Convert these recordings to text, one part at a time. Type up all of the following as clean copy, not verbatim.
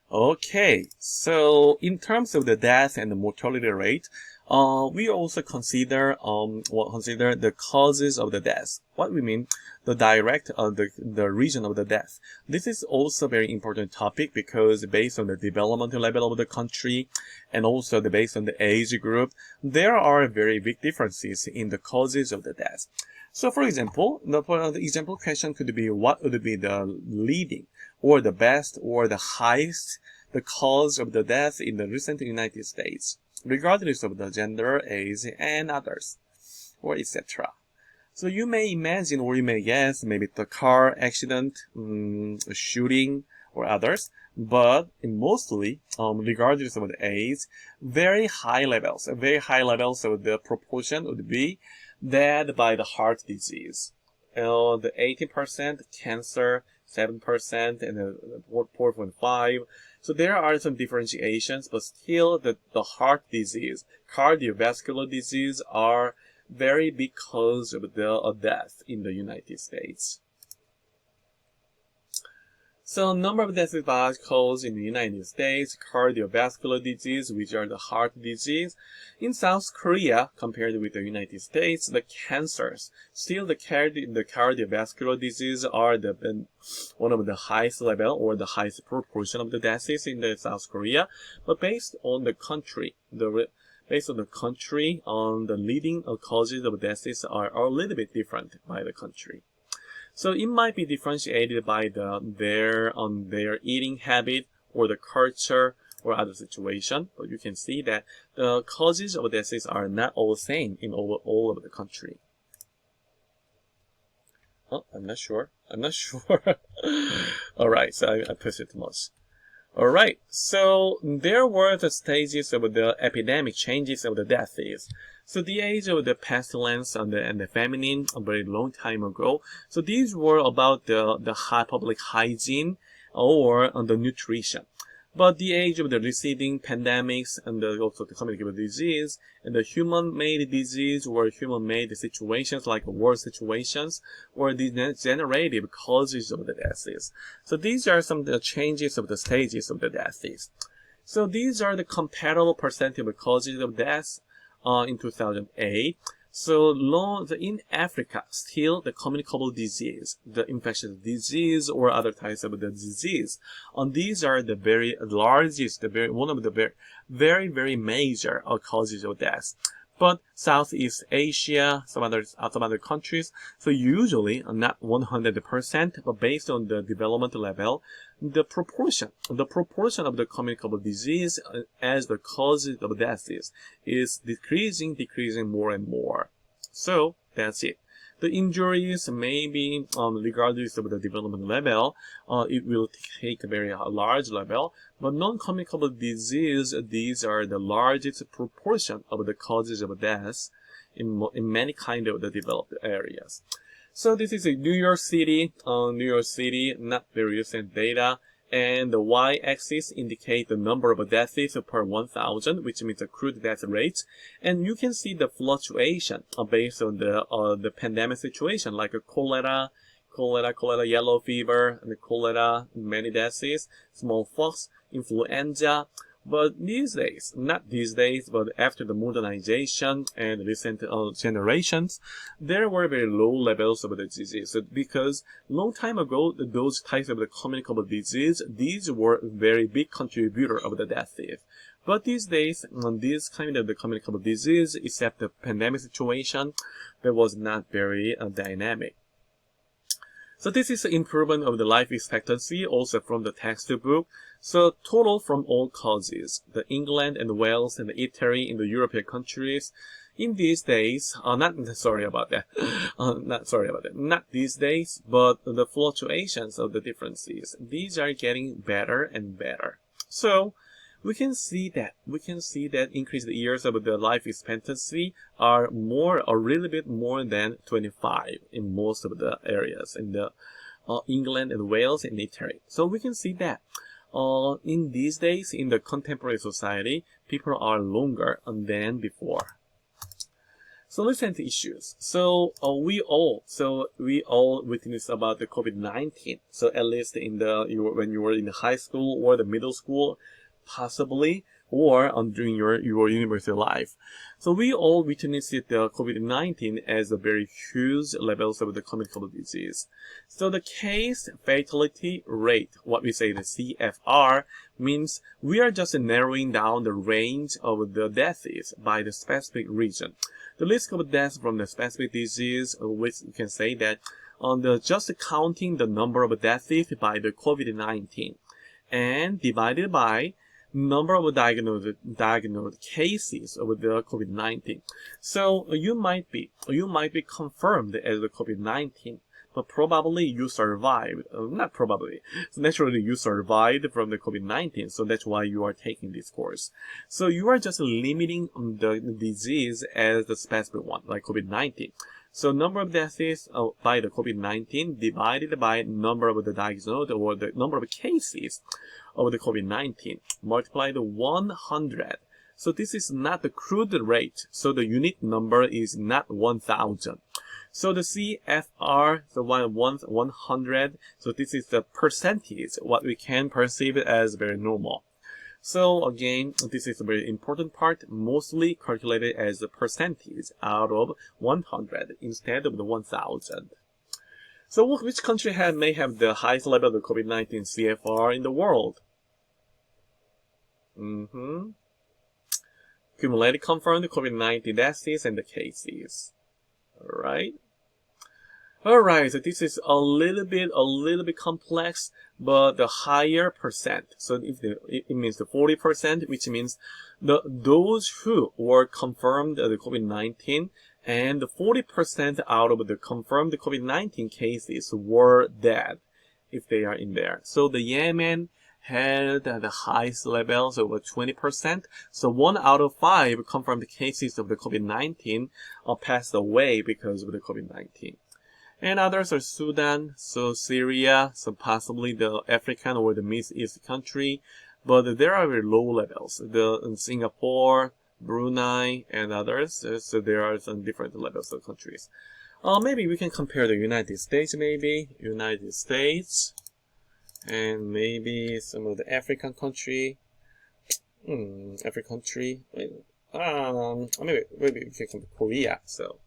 Okay, so in terms of the death and the mortality rate, we also consider the causes of the death. What we mean, the reason of the death. This is also very important topic because based on the developmental level of the country and also based on the age group, there are very big differences in the causes of the death. So, for example, the example question could be what would be the leading or the best or the highest the cause of the death in the recent United States, regardless of the gender, age, and others, or etc. So you may imagine or you may guess maybe the car accident, shooting, or others, but mostly, regardless of the age, very high levels of the proportion would be dead by the heart disease. The 18% cancer, 7%, and 4.5. So there are some differentiations, but still the heart disease, cardiovascular disease are very big cause of the death in the United States. So number of deaths by cause in the United States, cardiovascular disease, which are the heart disease. In South Korea, compared with the United States, the cancers, still the cardiovascular disease are one of the highest level or the highest proportion of the deaths in the South Korea. But based on the country, the leading causes of deaths are a little bit different by the country. So it might be differentiated by their eating habit or the culture or other situation. But you can see that the causes of deaths are not all the same in all of the country. Oh, I'm not sure. All right, so I pressed it too much. All right, so there were the stages of the epidemic changes of the deaths. So the age of the pestilence and the famine a very long time ago. So these were about the high public hygiene or the nutrition. But the age of the receding pandemics and also the communicable disease and the human-made disease or human-made situations like war situations or the degenerative causes of the deaths. So these are some of the changes of the stages of the deaths. So these are the comparable percentage of causes of death in 2008. So in Africa, still the communicable disease, the infectious disease or other types of the disease, and these are the very largest, one of the very major causes of death. But Southeast Asia, some other countries, so usually not 100%, but based on the development level, the proportion of the communicable disease as the causes of death is decreasing more and more. So that's it. The injuries maybe regardless of the development level, it will take a very large level, but non-communicable disease, these are the largest proportion of the causes of death in many kind of the developed areas. So this is a New York City, not very recent data. And the y-axis indicate the number of deaths per 1,000, which means the crude death rate. And you can see the fluctuation based on the pandemic situation, like cholera, yellow fever, and cholera, many deaths, smallpox, influenza. But not these days, but after the modernization and recent generations, there were very low levels of the disease. Because long time ago, those types of the communicable disease, these were very big contributor of the death. But these days, this kind of the communicable disease, except the pandemic situation, that was not very dynamic. So this is the improvement of the life expectancy, also from the textbook. So total from all causes, the England and Wales and Italy in the European countries, in these days, not these days, but the fluctuations of the differences, these are getting better and better. So we can see that increased years of the life expectancy are a little bit more than 25 in most of the areas in the England and Wales and Italy. So we can see that in these days, in the contemporary society, people are longer than before. So listen to issues. So we all witness about the COVID-19. So at least when you were in the high school or the middle school, possibly, or during your university life. So we all witnessed the COVID-19 as a very huge levels of the communicable disease. So the case fatality rate, what we say the CFR, means we are just narrowing down the range of the deaths by the specific region. The risk of death from the specific disease, which you can say that just counting the number of deaths by the COVID-19 and divided by number of diagnosed cases of the COVID-19. So you might be confirmed as the COVID-19, but probably you survived. Not probably. So naturally, you survived from the COVID-19, so that's why you are taking this course. So you are just limiting the disease as the specific one, like COVID-19. So number of deaths by the COVID-19 divided by number of the diagnosed or the number of cases of the COVID-19 multiplied 100. So this is not the crude rate. So the unit number is not 1,000. So the CFR, so 100. So this is the percentage, what we can perceive as very normal. So again, this is a very important part, mostly calculated as a percentage out of 100 instead of the 1,000. So which country may have the highest level of COVID-19 CFR in the world? Cumulative confirmed COVID-19 deaths and the cases. Alright, so this is a little bit complex, but the higher percent. So it means the 40%, which means those who were confirmed the COVID-19 and the 40% out of the confirmed COVID-19 cases were dead if they are in there. So the Yemen had the highest levels, over 20%. So 1 out of 5 confirmed cases of the COVID-19 passed away because of the COVID-19. And others are Sudan, so Syria, so possibly the African or the Middle East country. But there are very low levels. In Singapore, Brunei, and others. So there are some different levels of countries. Maybe we can compare the United States, and maybe some of the African country. Maybe we can compare Korea. So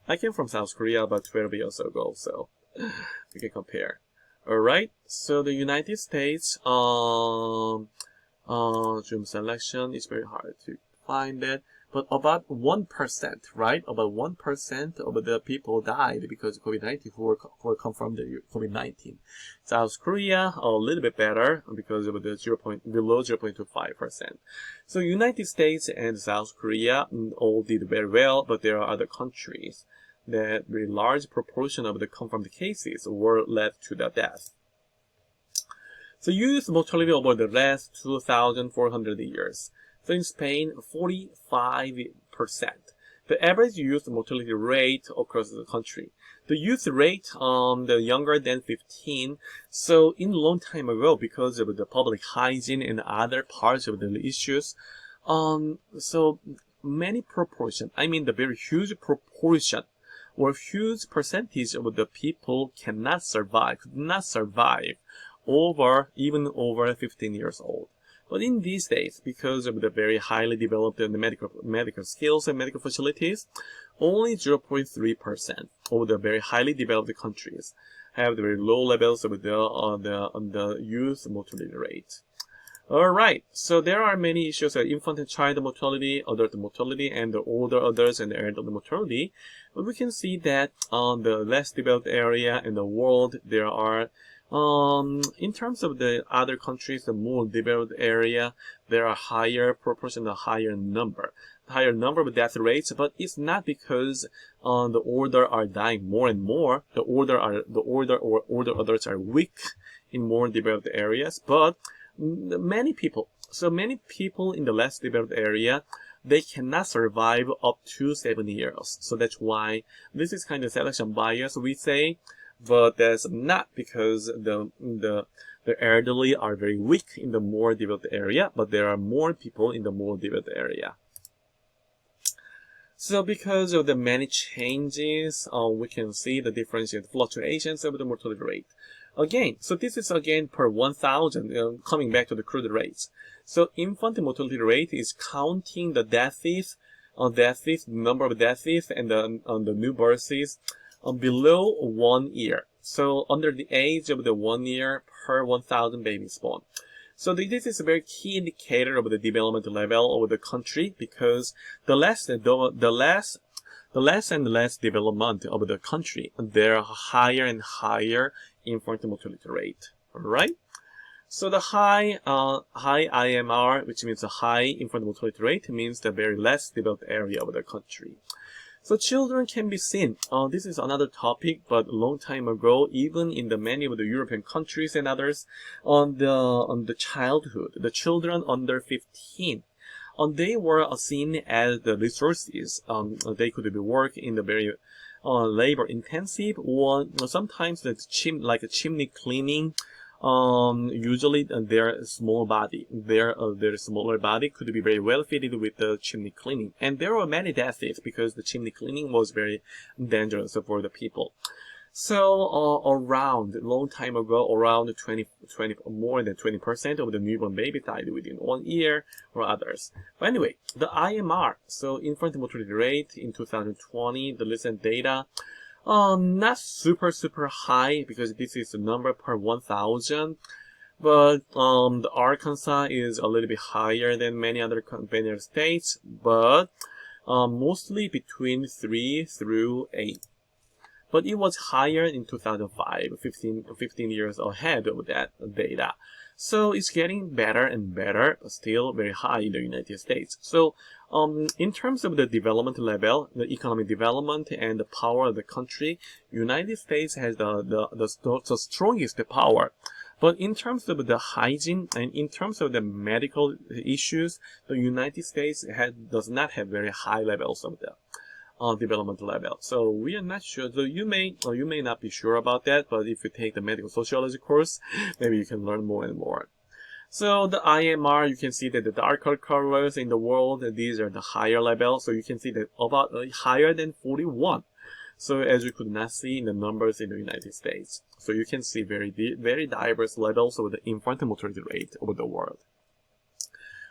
I came from South Korea about 12 years ago, so we can compare. Alright, so the United States, Zoom selection is very hard to find that, but about 1%, right? About 1% of the people died because of COVID-19 who were confirmed COVID-19. South Korea, a little bit better because of the below 0.25%. So United States and South Korea all did very well, but there are other countries that very large proportion of the confirmed cases were led to the death. So youth mortality over the last 2,400 years. So in Spain, 45%. The average youth mortality rate across the country. The youth rate, the younger than 15. So in a long time ago, because of the public hygiene and other parts of the issues, so many proportion, the very huge proportion or huge percentage of the people could not survive even over 15 years old. But in these days, because of the very highly developed medical skills and medical facilities, only 0.3% of the very highly developed countries have the very low levels of the youth mortality rate. Alright, so there are many issues like infant and child mortality, adult mortality, and the older adults and the elderly mortality. But we can see that on the less developed area in the world, there are in terms of the other countries, the more developed area, there are higher proportion, a higher number of death rates. But it's not because the older are dying more and more. The older adults are weak in more developed areas, but many people in the less developed area, they cannot survive up to 7 years. So that's why this is kind of selection bias, we say. But that's not because the elderly are very weak in the more developed area, but there are more people in the more developed area. So because of the many changes, we can see the differential fluctuations of the mortality rate. Again, so this is again per 1,000, coming back to the crude rates. So infant mortality rate is counting the deaths, number of deaths, and the new births below 1 year. So under the age of the 1 year per 1,000 babies born. So this is a very key indicator of the development level of the country, because the less and less development of the country, there are higher and higher infant mortality rate. All right. So the high IMR, which means a high infant mortality rate, means the very less developed area of the country. So children can be seen. This is another topic, but a long time ago, even in the many of the European countries and others, on the childhood, the children under 15, they were seen as the resources. They could be work in the very labor intensive, or sometimes like a chimney cleaning. Usually their small body, their smaller body could be very well fitted with the chimney cleaning. And there were many deaths because the chimney cleaning was very dangerous for the people. So around a long time ago, around 20 more than 20% of the newborn babies died within 1 year or others. But anyway, the IMR, so infant mortality rate in 2020, the recent data, not super high, because this is the number per 1,000, but the Arkansas is a little bit higher than many other states, but mostly between 3 through 8. But it was higher in 2005, 15 years ahead of that data. So it's getting better and better, still very high in the United States. So in terms of the development level, the economic development and the power of the country, United States has the strongest power. But in terms of the hygiene and in terms of the medical issues, the United States does not have very high levels of the development level. So we are not sure. So you may not be sure about that, but if you take the medical sociology course, maybe you can learn more and more. So the IMR, you can see that the darker colors in the world, these are the higher levels. So you can see that about higher than 41. So as you could not see in the numbers in the United States. So you can see very diverse levels of the infant mortality rate over the world.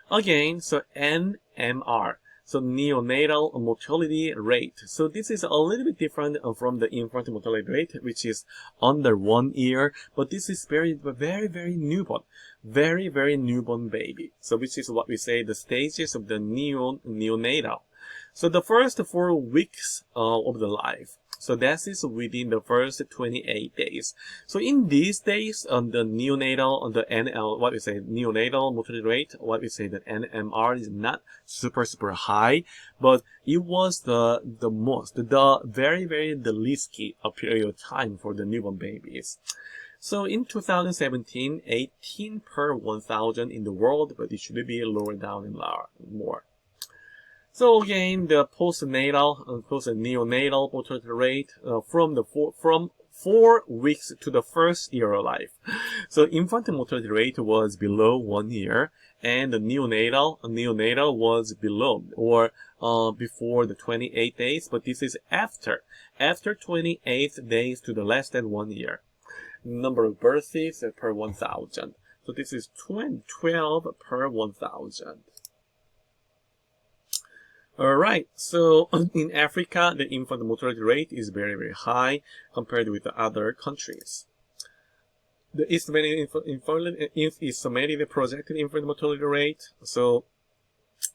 Again, so NMR. So neonatal mortality rate. So this is a little bit different from the infant mortality rate, which is under 1 year, but this is very newborn, very newborn baby. So which is what we say the stages of the neonatal. So the first 4 weeks of the life. So that is within the first 28 days. So in these days, the neonatal, the neonatal mortality rate, what we say that NMR is not super high, but it was the risky period of time for the newborn babies. So in 2017, 18 per 1,000 in the world, but it should be lower down and more. So again, the neonatal mortality rate from 4 weeks to the first year of life. So infant mortality rate was below 1 year, and the neonatal was below or before the 28 days. But this is after 28 days to the less than 1 year. Number of births per 1,000. So this is 12 per 1,000. Alright, so in Africa, the infant mortality rate is very high compared with the other countries. The estimated projected infant mortality rate, so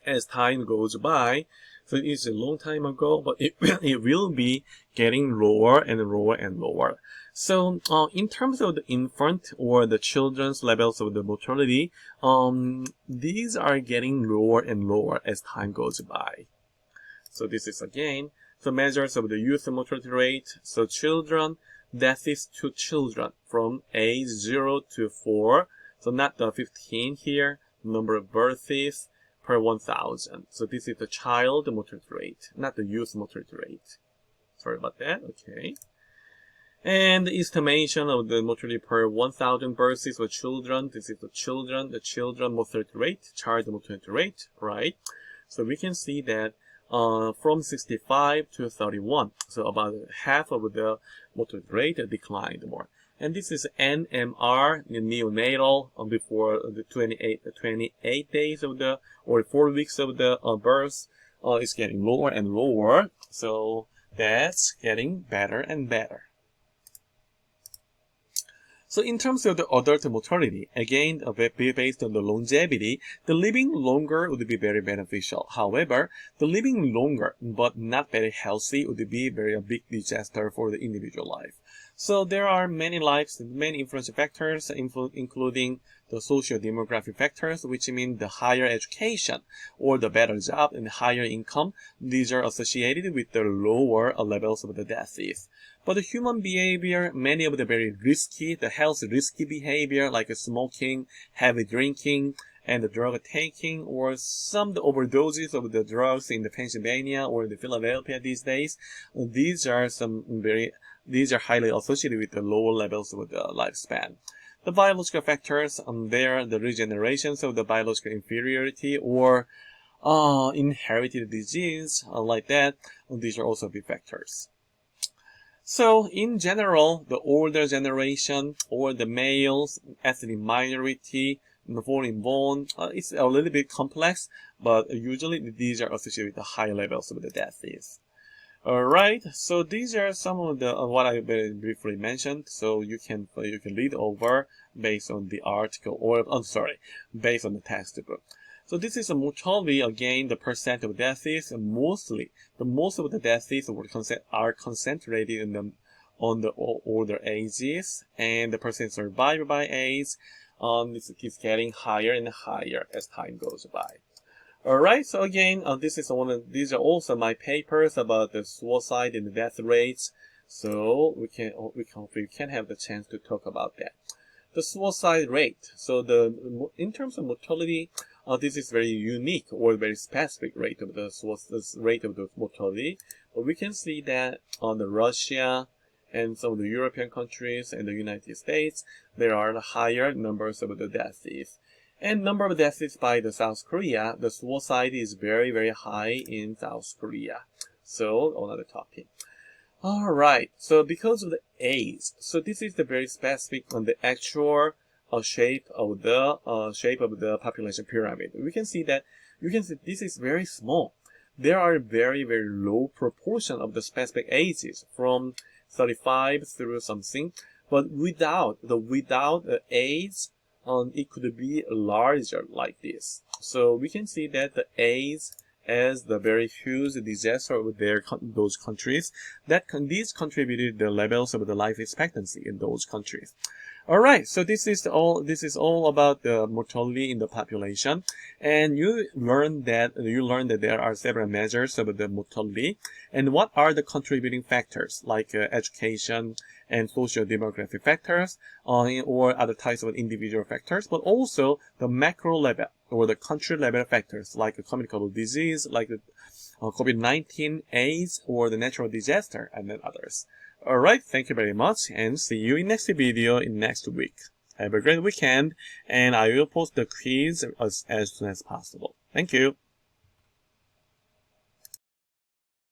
as time goes by, so it is a long time ago, but it will be getting lower and lower. So in terms of the infant or the children's levels of the mortality, these are getting lower and lower as time goes by. So this is again the measures of the youth mortality rate. So children, deaths to children from age 0 to 4. So not the 15 here, number of births per 1,000. So this is the child mortality rate, not the youth mortality rate. Sorry about that. Okay. And the estimation of the mortality per 1,000 births for children. This is the children mortality rate, child mortality rate, right? So we can see that from 65 to 31. So about half of the mortality rate declined more. And this is NMR, neonatal, before the 28 days of the, or 4 weeks of the birth. It's getting lower and lower. So that's getting better and better. So in terms of the adult mortality, again, based on the longevity, the living longer would be very beneficial. However, the living longer but not very healthy would be a big disaster for the individual life. So there are many influence factors, including the socio-demographic factors, which mean the higher education or the better job and higher income. These are associated with the lower levels of the deaths. But the human behavior, many of the very risky, the health risky behavior like smoking, heavy drinking, and the drug taking, or some of the overdoses of the drugs in the Pennsylvania or the Philadelphia these days, these are highly associated with the lower levels of the lifespan. The biological factors, the regenerations of the biological inferiority or inherited disease, like that, these are also big factors. So, in general, the older generation or the males, ethnic minority, foreign born, it's a little bit complex, but usually these are associated with the high levels of the deaths. Alright, so these are some of the what I very briefly mentioned. So you can read over based on the article, or based on the textbook. So this is a mortality, again, the percent of deaths, and most of the deaths are concentrated on the older ages, and the percent survived by age is getting higher and higher as time goes by. Alright, so again, these are also my papers about the suicide and the death rates. So we can have the chance to talk about that. The suicide rate. So in terms of mortality, this is very unique or very specific rate of the mortality. But we can see that on the Russia and some of the European countries and the United States, there are higher numbers of the deaths. And number of deaths by the South Korea, the suicide is very, very high in South Korea. So another topic. Alright, so because of the age, so this is the very specific on the actual shape of the population pyramid. We can see this is very small. There are very, very low proportion of the specific ages from 35 through something, but without the age, it could be larger like this. So we can see that the age as the very huge disaster of those countries, these contributed the levels of the life expectancy in those countries. Alright, so this is all about the mortality in the population, and you learned that there are several measures of the mortality, and what are the contributing factors like education and social demographic factors, or other types of individual factors, but also the macro level or the country level factors like a communicable disease, like the COVID-19, AIDS, or the natural disaster, and then others. Alright, thank you very much, and see you in next video in next week. Have a great weekend, and I will post the quiz as soon as possible. Thank you.